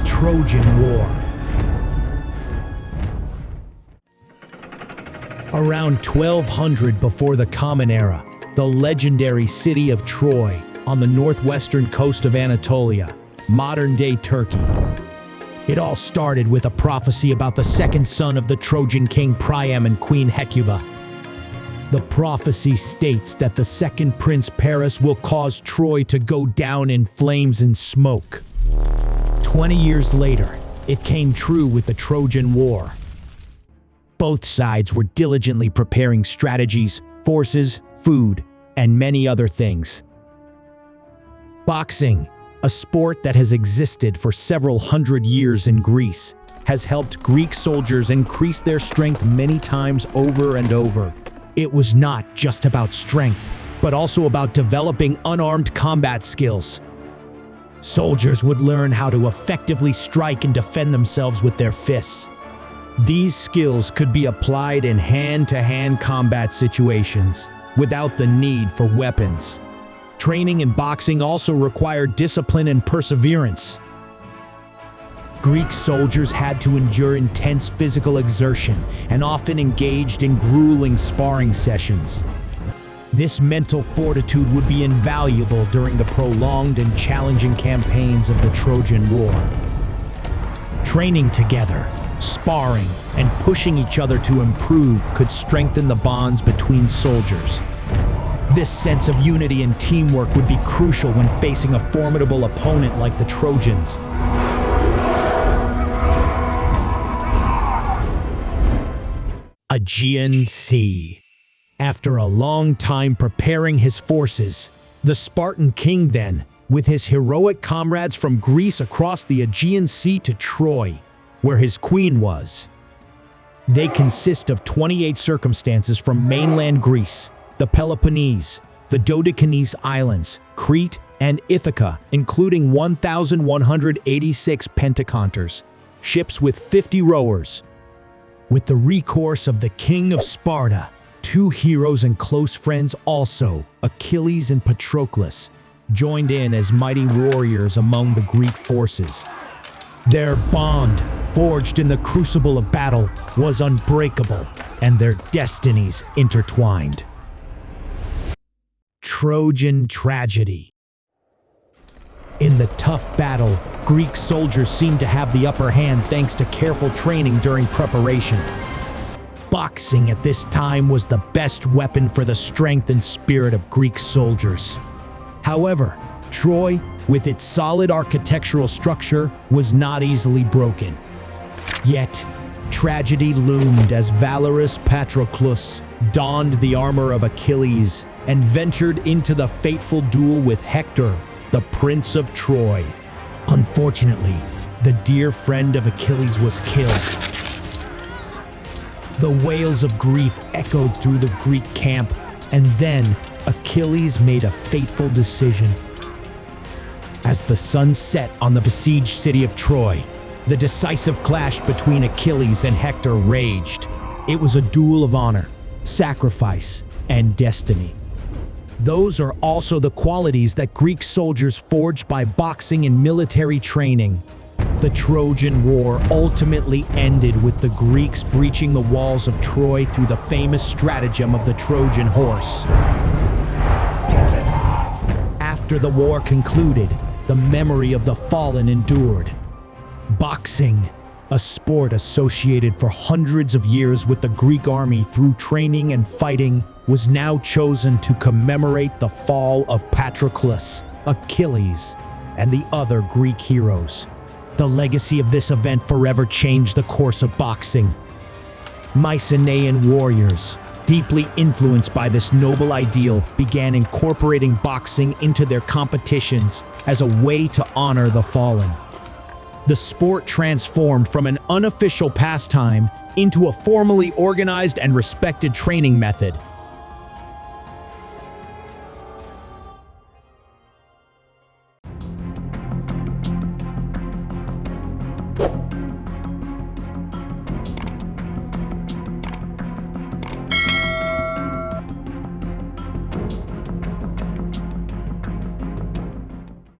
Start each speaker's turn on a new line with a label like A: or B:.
A: Trojan War. Around 1200 before the Common Era, the legendary city of Troy on the northwestern coast of Anatolia, modern-day Turkey. It all started with a prophecy about the second son of the Trojan king Priam and Queen Hecuba. The prophecy states that the second prince Paris will cause Troy to go down in flames and smoke. 20 years later, it came true with the Trojan War. Both sides were diligently preparing strategies, forces, food, and many other things. Boxing, a sport that has existed for several hundred years in Greece, has helped Greek soldiers increase their strength many times over and over. It was not just about strength, but also about developing unarmed combat skills. Soldiers would learn how to effectively strike and defend themselves with their fists. These skills could be applied in hand-to-hand combat situations without the need for weapons. Training in boxing also required discipline and perseverance. Greek soldiers had to endure intense physical exertion and often engaged in grueling sparring sessions. This mental fortitude would be invaluable during the prolonged and challenging campaigns of the Trojan War. Training together, sparring, and pushing each other to improve could strengthen the bonds between soldiers. This sense of unity and teamwork would be crucial when facing a formidable opponent like the Trojans. Aegean Sea. After a long time preparing his forces, the Spartan king then, with his heroic comrades from Greece across the Aegean Sea to Troy, where his queen was. They consist of 28 circumstances from mainland Greece, the Peloponnese, the Dodecanese Islands, Crete, and Ithaca, including 1,186 pentaconters, ships with 50 rowers. With the recourse of the king of Sparta, two heroes and close friends also, Achilles and Patroclus, joined in as mighty warriors among the Greek forces. Their bond, forged in the crucible of battle, was unbreakable, and their destinies intertwined. Trojan tragedy. In the tough battle, Greek soldiers seemed to have the upper hand thanks to careful training during preparation. Boxing at this time was the best weapon for the strength and spirit of Greek soldiers. However, Troy, with its solid architectural structure, was not easily broken. Yet, tragedy loomed as valorous Patroclus donned the armor of Achilles and ventured into the fateful duel with Hector, the Prince of Troy. Unfortunately, the dear friend of Achilles was killed. The wails of grief echoed through the Greek camp, and then Achilles made a fateful decision. As the sun set on the besieged city of Troy, the decisive clash between Achilles and Hector raged. It was a duel of honor, sacrifice, and destiny. Those are also the qualities that Greek soldiers forged by boxing and military training. The Trojan War ultimately ended with the Greeks breaching the walls of Troy through the famous stratagem of the Trojan horse. After the war concluded, the memory of the fallen endured. Boxing, a sport associated for hundreds of years with the Greek army through training and fighting, was now chosen to commemorate the fall of Patroclus, Achilles, and the other Greek heroes. The legacy of this event forever changed the course of boxing. Mycenaean warriors, deeply influenced by this noble ideal, began incorporating boxing into their competitions as a way to honor the fallen. The sport transformed from an unofficial pastime into a formally organized and respected training method,